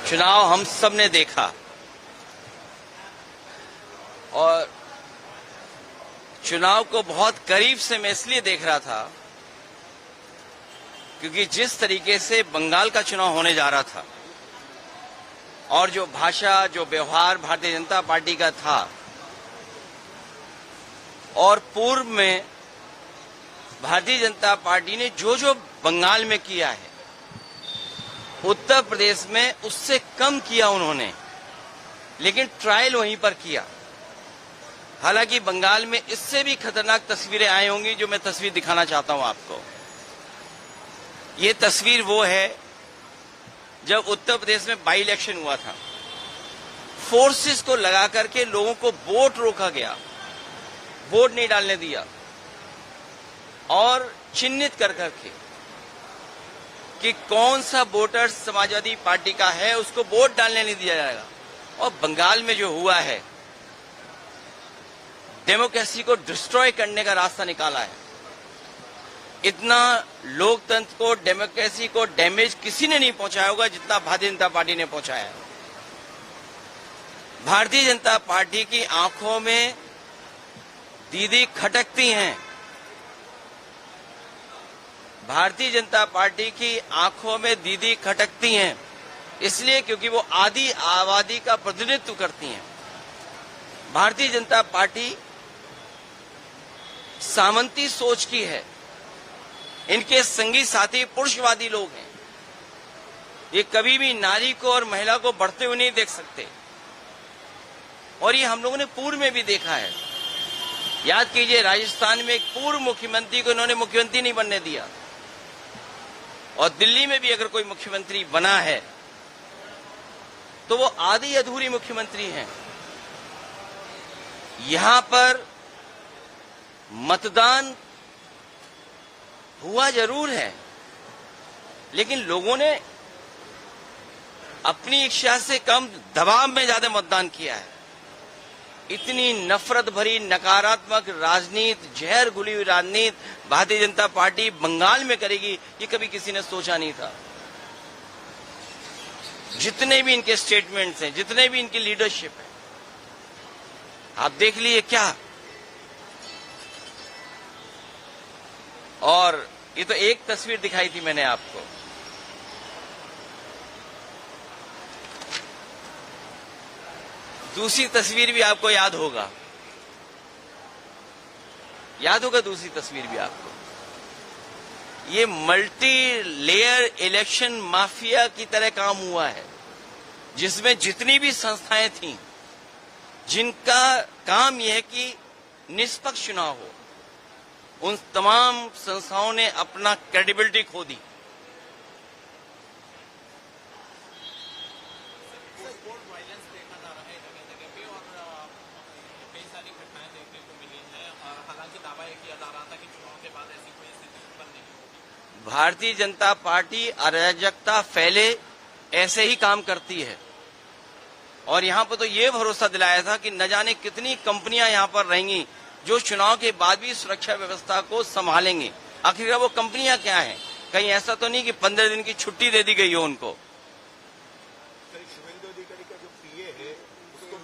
चुनाव हम सब ने देखा और चुनाव को बहुत करीब से मैं इसलिए देख रहा था क्योंकि जिस तरीके से बंगाल का चुनाव होने जा रहा था और जो भाषा, जो व्यवहार भारतीय जनता पार्टी का था और पूर्व में भारतीय जनता पार्टी ने जो जो बंगाल में किया है, उत्तर प्रदेश में उससे कम किया उन्होंने, लेकिन ट्रायल वहीं पर किया। हालांकि बंगाल में इससे भी खतरनाक तस्वीरें आई होंगी, जो मैं तस्वीर दिखाना चाहता हूं आपको। ये तस्वीर वो है जब उत्तर प्रदेश में बाई इलेक्शन हुआ था। फोर्सेस को लगा करके लोगों को वोट रोका गया, वोट नहीं डालने दिया और चिन्हित कर करके कि कौन सा वोटर समाजवादी पार्टी का है उसको वोट डालने नहीं दिया जाएगा। और बंगाल में जो हुआ है, डेमोक्रेसी को डिस्ट्रॉय करने का रास्ता निकाला है। इतना लोकतंत्र को, डेमोक्रेसी को डैमेज किसी ने नहीं पहुंचाया होगा जितना भारतीय जनता पार्टी ने पहुंचाया है। भारतीय जनता पार्टी की आंखों में दीदी खटकती हैं। भारतीय जनता पार्टी की आंखों में दीदी खटकती हैं इसलिए क्योंकि वो आदि आबादी का प्रतिनिधित्व करती हैं। भारतीय जनता पार्टी सामंती सोच की है। इनके संगी साथी पुरुषवादी लोग हैं। ये कभी भी नारी को और महिला को बढ़ते हुए नहीं देख सकते और ये हम लोगों ने पूर्व में भी देखा है। याद कीजिए, राजस्थान में एक पूर्व मुख्यमंत्री को इन्होंने मुख्यमंत्री नहीं बनने दिया और दिल्ली में भी अगर कोई मुख्यमंत्री बना है तो वो आधी अधूरी मुख्यमंत्री हैं। यहां पर मतदान हुआ जरूर है, लेकिन लोगों ने अपनी इच्छा से कम दबाव में ज्यादा मतदान किया है। इतनी नफरत भरी नकारात्मक राजनीति, जहर घुली हुई राजनीति भारतीय जनता पार्टी बंगाल में करेगी, ये कभी किसी ने सोचा नहीं था। जितने भी इनके स्टेटमेंट्स हैं, जितने भी इनकी लीडरशिप है, आप देख लीजिए क्या। और ये तो एक तस्वीर दिखाई थी मैंने आपको। दूसरी तस्वीर भी आपको याद होगा, दूसरी तस्वीर भी आपको। ये मल्टी लेयर इलेक्शन माफिया की तरह काम हुआ है, जिसमें जितनी भी संस्थाएं थीं, जिनका काम यह है कि निष्पक्ष चुनाव हो, उन तमाम संस्थाओं ने अपना क्रेडिबिलिटी खो दी। भारतीय जनता पार्टी अराजकता फैले ऐसे ही काम करती है और यहां पर तो ये भरोसा दिलाया था कि न जाने कितनी कंपनियां यहां पर रहेंगी जो चुनाव के बाद भी सुरक्षा व्यवस्था को संभालेंगे। आखिर वो कंपनियां क्या हैं? कहीं ऐसा तो नहीं कि 15 दिन की छुट्टी दे दी गई हो उनको। शुभेंदु अधिकारी का जो पीए है उसको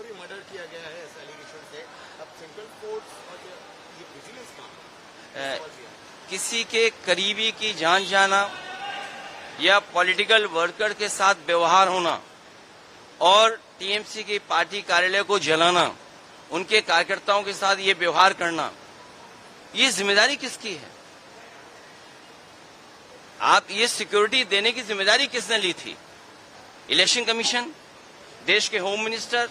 भी मर्डर किया गया है ऐसा एलिगेशन है। अब सेंट्रल फोर्स और ये विजिलेंस काम किसी के करीबी की जान जाना या पॉलिटिकल वर्कर के साथ व्यवहार होना और टीएमसी की पार्टी कार्यालय को जलाना, उनके कार्यकर्ताओं के साथ ये व्यवहार करना, ये जिम्मेदारी किसकी है? आप ये सिक्योरिटी देने की जिम्मेदारी किसने ली थी? इलेक्शन कमीशन, देश के होम मिनिस्टर।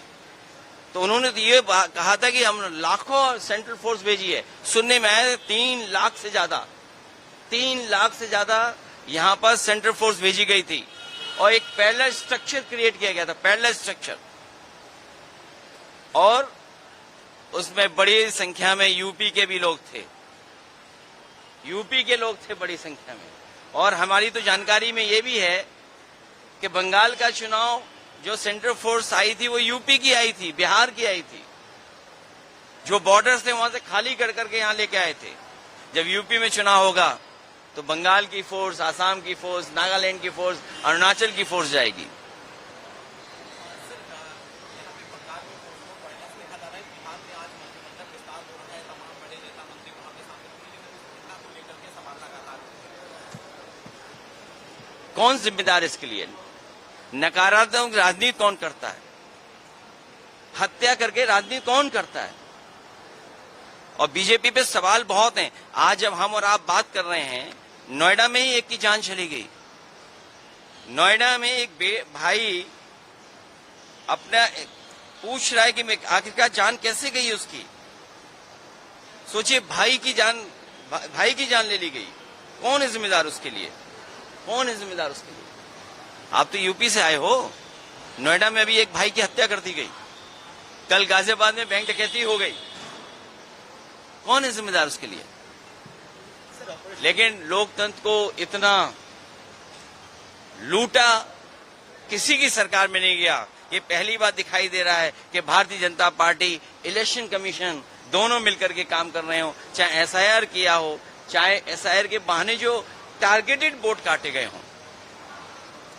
तो उन्होंने तो ये कहा था कि हम लाखों सेंट्रल फोर्स भेजी है। सुनने में आया 3 लाख से ज्यादा यहां पर सेंट्रल फोर्स भेजी गई थी और एक पैरेलल स्ट्रक्चर क्रिएट किया गया था, पैरेलल स्ट्रक्चर। और उसमें बड़ी संख्या में यूपी के भी लोग थे, बड़ी संख्या में। और हमारी तो जानकारी में ये भी है कि बंगाल का चुनाव जो सेंट्रल फोर्स आई थी वो यूपी की आई थी, बिहार की आई थी। जो बॉर्डर्स थे वहां से खाली कर करके यहां लेके आए थे। जब यूपी में चुनाव होगा तो बंगाल की फोर्स, आसाम की फोर्स, नागालैंड की फोर्स, अरुणाचल की फोर्स जाएगी। कौन जिम्मेदार इसके लिए? नकारात्मक राजनीति कौन करता है? हत्या करके राजनीति कौन करता है? और बीजेपी पे सवाल बहुत हैं। आज जब हम और आप बात कर रहे हैं, नोएडा में ही एक की जान चली गई। नोएडा में एक भाई अपना पूछ रहा है कि मैं आखिरकार जान कैसे गई उसकी। सोचिए, भाई की जान ले ली गई। कौन है जिम्मेदार उसके लिए? कौन है जिम्मेदार उसके लिए? आप तो यूपी से आए हो। नोएडा में अभी एक भाई की हत्या कर दी गई। कल गाजियाबाद में बैंक डकैती हो गई। कौन है जिम्मेदार उसके लिए? लेकिन लोकतंत्र को इतना लूटा किसी की सरकार में नहीं गया। ये पहली बार दिखाई दे रहा है कि Bharatiya Janata party, election commission दोनों मिलकर के काम कर रहे हो। चाहे एसआईआर किया हो, चाहे एसआईआर के बहाने जो टारगेटेड वोट काटे गए हों,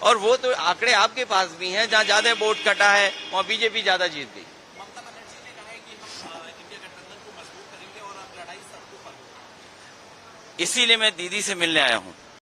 और वो तो आंकड़े आपके पास भी हैं। जहां ज्यादा वोट कटा है वहां बीजेपी ज्यादा जीत गई। ममता बनर्जी ने कहा है कि हम इंडिया गठबंधन को मजबूत करेंगे और अब लड़ाई सड़कों पर होगी। इसीलिए मैं दीदी से मिलने आया हूं।